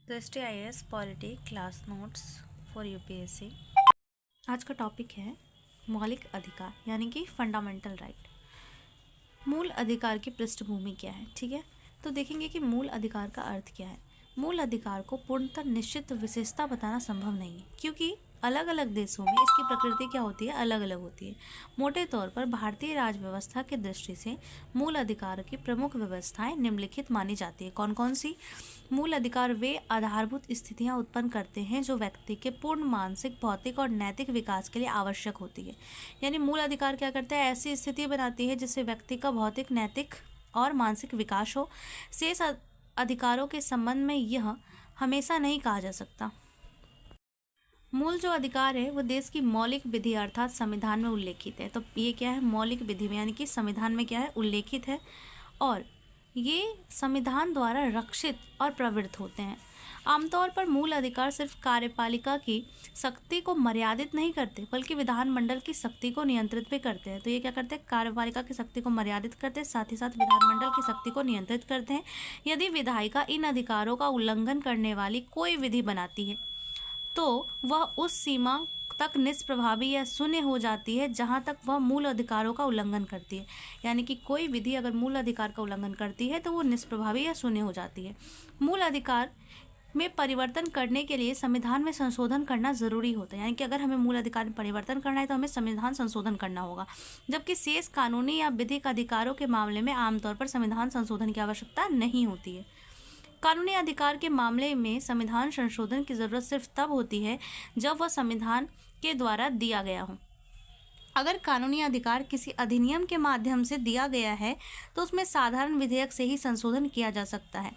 दृष्टि IAS polity class notes for UPSC. आज का टॉपिक है मौलिक अधिकार यानी कि फंडामेंटल राइट। मूल अधिकार की पृष्ठभूमि क्या है, ठीक है। तो देखेंगे कि मूल अधिकार का अर्थ क्या है। मूल अधिकार को पूर्णतः निश्चित विशेषता बताना संभव नहीं है, क्योंकि अलग अलग देशों में इसकी प्रकृति क्या होती है, अलग अलग होती है। मोटे तौर पर भारतीय राज्य व्यवस्था की दृष्टि से मूल अधिकार की प्रमुख व्यवस्थाएं निम्नलिखित मानी जाती है। कौन कौन सी? मूल अधिकार वे आधारभूत स्थितियां उत्पन्न करते हैं जो व्यक्ति के पूर्ण मानसिक, भौतिक और नैतिक विकास के लिए आवश्यक होती है। यानी मूल अधिकार क्या करता है, ऐसी स्थिति बनाती है जिससे व्यक्ति का भौतिक, नैतिक और मानसिक विकास हो। शेष अधिकारों के संबंध में यह हमेशा नहीं कहा जा सकता। मूल जो अधिकार है वो देश की मौलिक विधि अर्थात संविधान में उल्लेखित है। तो ये क्या है, मौलिक विधि में, यानी कि संविधान में क्या है, उल्लेखित है, और ये संविधान द्वारा रक्षित और प्रवृत्त होते हैं। आमतौर पर मूल अधिकार सिर्फ कार्यपालिका की शक्ति को मर्यादित नहीं करते, बल्कि विधानमंडल की शक्ति को नियंत्रित भी करते हैं। तो ये क्या करते हैं, कार्यपालिका की शक्ति को मर्यादित करते हैं, साथ ही साथ विधानमंडल की शक्ति को नियंत्रित करते हैं। यदि विधायिका इन अधिकारों का उल्लंघन करने वाली कोई विधि बनाती है तो वह उस सीमा तक निष्प्रभावी या शून्य हो जाती है जहां तक वह मूल अधिकारों का उल्लंघन करती है। यानी कि कोई विधि अगर मूल अधिकार का उल्लंघन करती है तो वो निष्प्रभावी या शून्य हो जाती है। मूल अधिकार में परिवर्तन करने के लिए संविधान में संशोधन करना जरूरी होता है। यानी कि अगर हमें मूल अधिकार में परिवर्तन करना है तो हमें संविधान संशोधन करना होगा, जबकि शेष कानूनी या विधिक अधिकारों के मामले में आमतौर पर संविधान संशोधन की आवश्यकता नहीं होती है। कानूनी अधिकार के मामले में संविधान संशोधन की जरूरत सिर्फ तब होती है जब वह संविधान के द्वारा दिया गया हो। अगर कानूनी अधिकार किसी अधिनियम के माध्यम से दिया गया है तो उसमें साधारण विधेयक से ही संशोधन किया जा सकता है,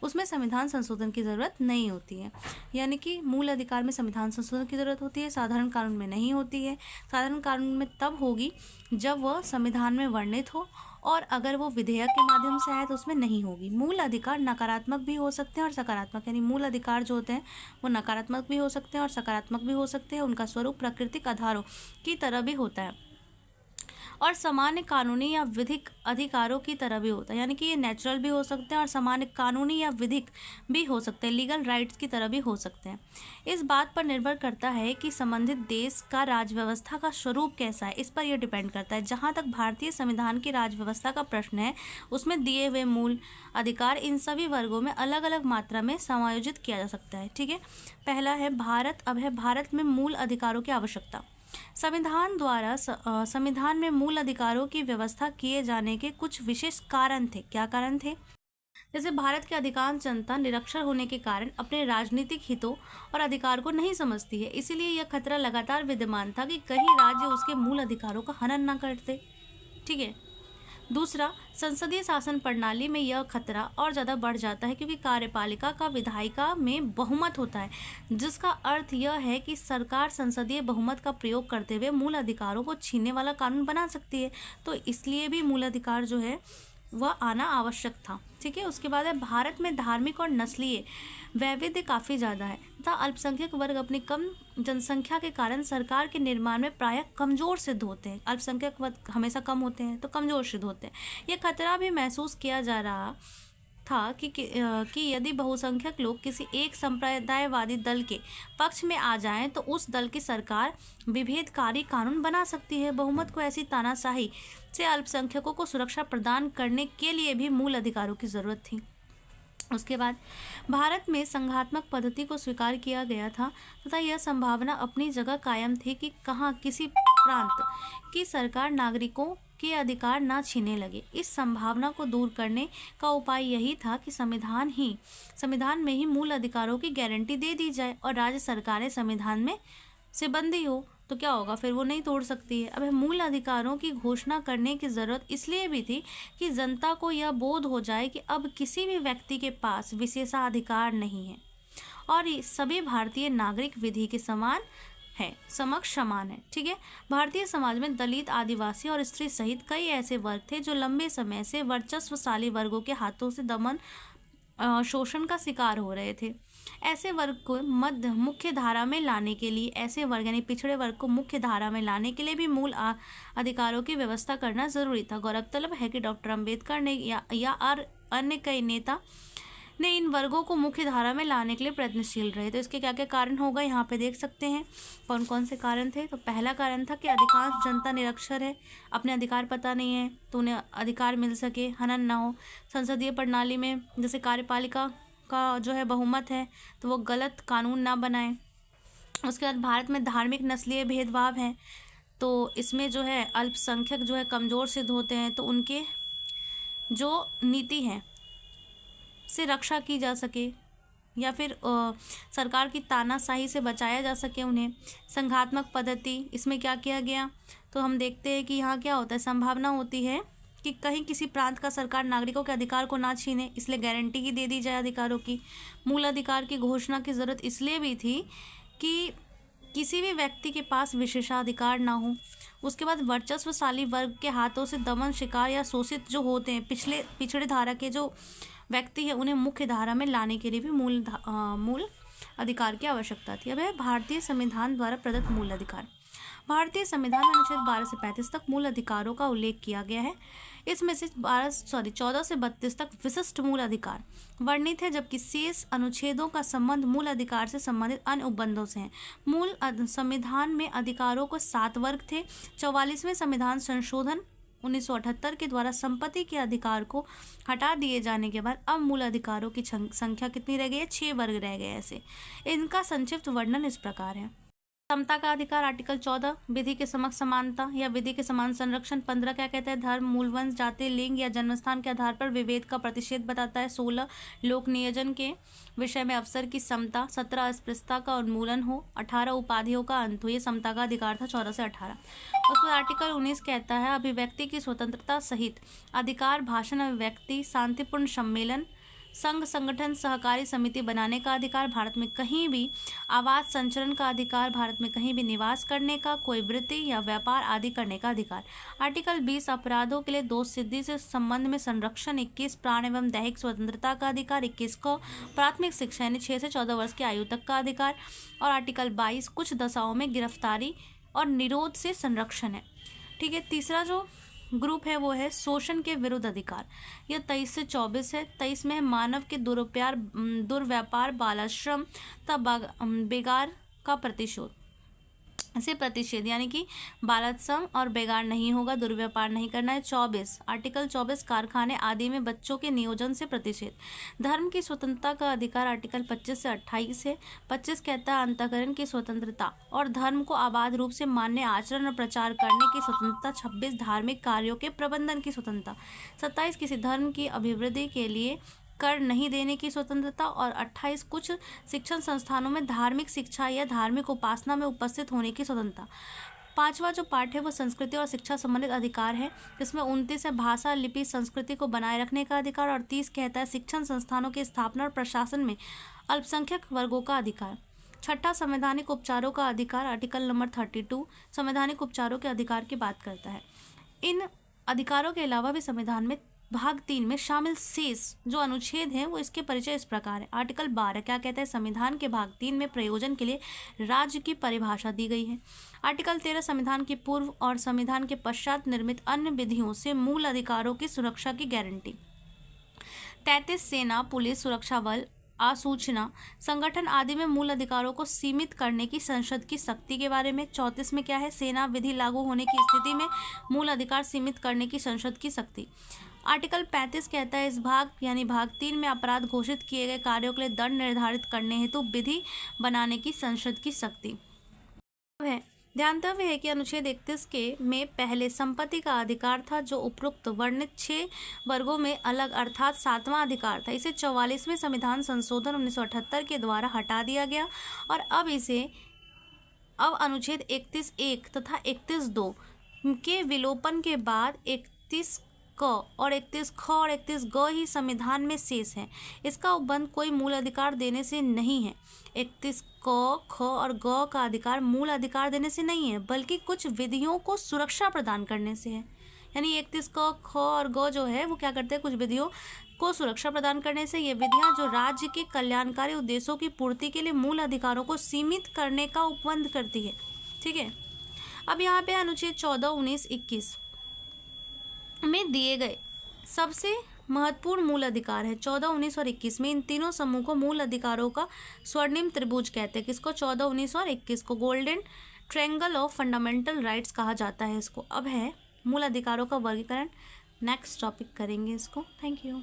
उसमें संविधान संशोधन की ज़रूरत नहीं होती है। यानी कि मूल अधिकार में संविधान संशोधन की ज़रूरत होती है, साधारण कानून में नहीं होती है। साधारण कानून में तब होगी जब वह संविधान में वर्णित हो, और अगर वो विधेयक के माध्यम से आए तो उसमें नहीं होगी। मूल अधिकार नकारात्मक भी हो सकते हैं और सकारात्मक, यानी मूल अधिकार जो होते हैं वो नकारात्मक भी हो सकते हैं और सकारात्मक भी हो सकते हैं। उनका स्वरूप प्राकृतिक आधारों की तरह भी होता है और सामान्य कानूनी या विधिक अधिकारों की तरह भी होता है। यानी कि ये नेचुरल भी हो सकते हैं और सामान्य कानूनी या विधिक भी हो सकते हैं, लीगल राइट्स की तरह भी हो सकते हैं। इस बात पर निर्भर करता है कि संबंधित देश का राज्य व्यवस्था का स्वरूप कैसा है, इस पर यह डिपेंड करता है। जहाँ तक भारतीय संविधान की राज्य व्यवस्था का प्रश्न है, उसमें दिए हुए मूल अधिकार इन सभी वर्गों में अलग अलग मात्रा में समायोजित किया जा सकता है, ठीक है। पहला है भारत। अब है भारत में मूल अधिकारों की आवश्यकता। संविधान द्वारा संविधान में मूल अधिकारों की व्यवस्था किए जाने के कुछ विशेष कारण थे। क्या कारण थे? जैसे भारत की अधिकांश जनता निरक्षर होने के कारण अपने राजनीतिक हितों और अधिकार को नहीं समझती है, इसीलिए यह खतरा लगातार विद्यमान था कि कहीं राज्य उसके मूल अधिकारों का हनन न करते, ठीक है। दूसरा, संसदीय शासन प्रणाली में यह खतरा और ज़्यादा बढ़ जाता है क्योंकि कार्यपालिका का विधायिका में बहुमत होता है, जिसका अर्थ यह है कि सरकार संसदीय बहुमत का प्रयोग करते हुए मूल अधिकारों को छीनने वाला कानून बना सकती है। तो इसलिए भी मूल अधिकार जो है वह आना आवश्यक था, ठीक है। उसके बाद है भारत में धार्मिक और नस्लीय वैविध्य काफ़ी ज़्यादा है तथा अल्पसंख्यक वर्ग अपनी कम जनसंख्या के कारण सरकार के निर्माण में प्रायः कमज़ोर सिद्ध होते हैं। अल्पसंख्यक वर्ग हमेशा कम होते हैं तो कमज़ोर सिद्ध होते हैं। ये खतरा भी महसूस किया जा रहा था कि यदि बहुसंख्यक लोग किसी एक संप्रदायवादी दल के पक्ष में आ जाएं तो उस दल की सरकार विभेदकारी कानून बना सकती है। बहुमत को ऐसी तानाशाही से अल्पसंख्यकों को सुरक्षा प्रदान करने के लिए भी मूल अधिकारों की ज़रूरत थी। उसके बाद भारत में संघात्मक पद्धति को स्वीकार किया गया था तथा यह संभावना अपनी जगह कायम थी कि कहाँ किसी प्रांत की सरकार नागरिकों के अधिकार ना छीनने लगे। इस संभावना को दूर करने का उपाय यही था कि संविधान में ही मूल अधिकारों की गारंटी दे दी जाए और राज्य सरकारें संविधान में से बंदी हो तो क्या होगा, फिर वो नहीं तोड़ सकती है। अब मूल अधिकारों की घोषणा करने की ज़रूरत इसलिए भी थी कि जनता को यह बोध हो जाए कि अब किसी भी व्यक्ति के पास विशेषाधिकार नहीं है और सभी भारतीय नागरिक विधि के समान है, समक्ष समान है, ठीक है। भारतीय समाज में दलित, आदिवासी और स्त्री सहित कई ऐसे वर्ग थे जो लंबे समय से वर्चस्वशाली वर्गों के हाथों से दमन शोषण का शिकार हो रहे थे। ऐसे वर्ग को मुख्य धारा में लाने के लिए, ऐसे वर्ग यानी पिछड़े वर्ग को मुख्य धारा में लाने के लिए भी मूल अधिकारों की व्यवस्था करना जरूरी था। गौरतलब है कि डॉक्टर अम्बेडकर ने या अन्य कई नेता ने इन वर्गों को मुख्य धारा में लाने के लिए प्रयत्नशील रहे। तो इसके क्या क्या कारण हो गए यहाँ पे देख सकते हैं कौन कौन से कारण थे। तो पहला कारण था कि अधिकांश जनता निरक्षर है, अपने अधिकार पता नहीं है, तो उन्हें अधिकार मिल सके, हनन ना हो। संसदीय प्रणाली में जैसे कार्यपालिका का जो है बहुमत है, तो वो गलत कानून ना बनाए। उसके बाद भारत में धार्मिक नस्लीय भेदभाव है, तो इसमें जो है अल्पसंख्यक जो है कमज़ोर सिद्ध होते हैं, तो उनके जो नीति है से रक्षा की जा सके या फिर सरकार की तानाशाही से बचाया जा सके उन्हें। संघात्मक पद्धति, इसमें क्या किया गया, तो हम देखते हैं कि यहाँ क्या होता है, संभावना होती है कि कहीं किसी प्रांत का सरकार नागरिकों के अधिकार को ना छीने, इसलिए गारंटी ही दे दी जाए अधिकारों की। मूल अधिकार की घोषणा की ज़रूरत इसलिए भी थी कि किसी भी व्यक्ति के पास विशेषाधिकार ना हो। उसके बाद वर्चस्वशाली वर्ग के हाथों से दमन, शिकार या शोषित जो होते हैं पिछड़े धारा के जो व्यक्ति है, उन्हें मुख्य धारा में लाने के लिए भी मूल अधिकार की आवश्यकता थी। अब है भारतीय संविधान द्वारा प्रदत्त मूल अधिकार। भारतीय संविधान में अनुच्छेद 12 से 35 तक मूल अधिकारों का उल्लेख किया गया है। इसमें से 14 से 32 तक विशिष्ट मूल अधिकार वर्णित है, जबकि शेष अनुच्छेदों का संबंध मूल अधिकार से संबंधित अन्य उपबंधों से है। मूल संविधान में अधिकारों को 7 वर्ग थे। 44वें संविधान संशोधन 1978 के द्वारा संपत्ति के अधिकार को हटा दिए जाने के बाद अब मूल अधिकारों की संख्या कितनी रह गई है, 6 वर्ग रह गए। ऐसे इनका संक्षिप्त वर्णन इस प्रकार है। समता का अधिकार आर्टिकल 14, विधि के समक्ष समानता या विधि के समान संरक्षण। 15 क्या कहता है, धर्म, मूलवंश, जाति, लिंग या जन्मस्थान के आधार पर विभेद का प्रतिषेध बताता है। 16 लोक नियोजन के विषय में अवसर की समता। 17 अस्पृश्यता का उन्मूलन हो। 18 उपाधियों का अंत हो। ये समता का अधिकार था 14 से 18। उसके बाद आर्टिकल 19 कहता है अभिव्यक्ति की स्वतंत्रता सहित अधिकार, भाषण, अभिव्यक्ति, शांतिपूर्ण सम्मेलन, संघ, संगठन, सहकारी समिति बनाने का अधिकार, भारत में कहीं भी आवास संचरण का अधिकार, भारत में कहीं भी निवास करने का, कोई वृत्ति या व्यापार आदि करने का अधिकार। आर्टिकल 20 अपराधों के लिए दोष सिद्धि से संबंध में संरक्षण। 21 प्राण एवं दैहिक स्वतंत्रता का अधिकार। 21 को प्राथमिक शिक्षा यानी 6 से 14 वर्ष की आयु तक का अधिकार। और आर्टिकल 22 कुछ दशाओं में गिरफ्तारी और निरोध से संरक्षण है। ठीक है, तीसरा जो ग्रुप है वो है शोषण के विरुद्ध अधिकार। यह 23 से 24 है। 23 में है मानव के दुर्व्यापार, बालाश्रम तथा बेगार का प्रतिषेध यानी कि बालाश्रम और बेगार नहीं होगा, दुर्व्यापार नहीं करना है। 24 आर्टिकल 24 कारखाने आदि में बच्चों के नियोजन से प्रतिषेध। धर्म की स्वतंत्रता का अधिकार आर्टिकल 25 से 28 है। 25 कहता है अंतःकरण की स्वतंत्रता और धर्म को आबाद रूप से मान्य, आचरण और प्रचार करने की स्वतंत्रता। 26 धार्मिक कार्यों के प्रबंधन की स्वतंत्रता। 27 किसी धर्म की अभिवृद्धि के लिए कर नहीं देने की स्वतंत्रता। और 28 कुछ शिक्षण संस्थानों में धार्मिक शिक्षा या धार्मिक उपासना में उपस्थित होने की स्वतंत्रता। 5वां जो पार्ट है वो संस्कृति और शिक्षा संबंधित अधिकार है, जिसमें 29 है भाषा, लिपि, संस्कृति को बनाए रखने का अधिकार। और 30 कहता है शिक्षण संस्थानों की स्थापना और प्रशासन में अल्पसंख्यक वर्गों का अधिकार। 6 संवैधानिक उपचारों का अधिकार आर्टिकल नंबर 32 संवैधानिक उपचारों के अधिकार की बात करता है। इन अधिकारों के अलावा भी संविधान में भाग 3 में शामिल शेष जो अनुच्छेद हैं वो इसके परिचय इस प्रकार है। आर्टिकल 12 क्या कहता है, संविधान के भाग 3 में प्रयोजन के लिए राज्य की परिभाषा दी गई है। आर्टिकल 13 संविधान के पूर्व और संविधान के पश्चात निर्मित अन्य विधियों से मूल अधिकारों की सुरक्षा की गारंटी। 33 सेना, पुलिस, सुरक्षा बल, आसूचना, संगठन आदि में मूल अधिकारों को सीमित करने की संसद की शक्ति के बारे में। 34 में क्या है, सेना विधि लागू होने की स्थिति में मूल अधिकार सीमित करने की संसद की शक्ति। आर्टिकल 35 कहता है इस भाग यानी भाग 3 में अपराध घोषित किए गए कार्यों के लिए दंड निर्धारित करने हेतु विधि बनाने की संसद की शक्ति है। ध्यातव्य है कि अनुच्छेद 31 के में पहले संपत्ति का अधिकार था, जो उपरोक्त वर्णित 6 वर्गों में अलग अर्थात 7वां अधिकार था। इसे 44वें संविधान संशोधन 1978 के द्वारा हटा दिया गया और अब अनुच्छेद 31(1) तथा 31(2) के विलोपन के बाद 31 क और 31 ख और 31 ग ही संविधान में शेष है। इसका उपबंध कोई मूल अधिकार देने से नहीं है। 31 क, ख और ग का अधिकार मूल अधिकार देने से नहीं है, बल्कि कुछ विधियों को सुरक्षा प्रदान करने से है। यानी 31 क, ख और ग जो है वो क्या करते हैं, कुछ विधियों को सुरक्षा प्रदान करने से। ये विधियां जो राज्य के कल्याणकारी उद्देश्यों की पूर्ति के लिए मूल अधिकारों को सीमित करने का उपबंध करती है। ठीक है, अब यहाँ पे अनुच्छेद 14, 19, 21 में दिए गए सबसे महत्वपूर्ण मूल अधिकार है? 14, 19 और 21 में इन तीनों समूह को मूल अधिकारों का स्वर्णिम त्रिभुज कहते हैं। किसको? 14, 19 और 21 को golden triangle of fundamental rights कहा जाता है इसको। अब है मूल अधिकारों का वर्गीकरण। नेक्स्ट टॉपिक करेंगे इसको। Thank you.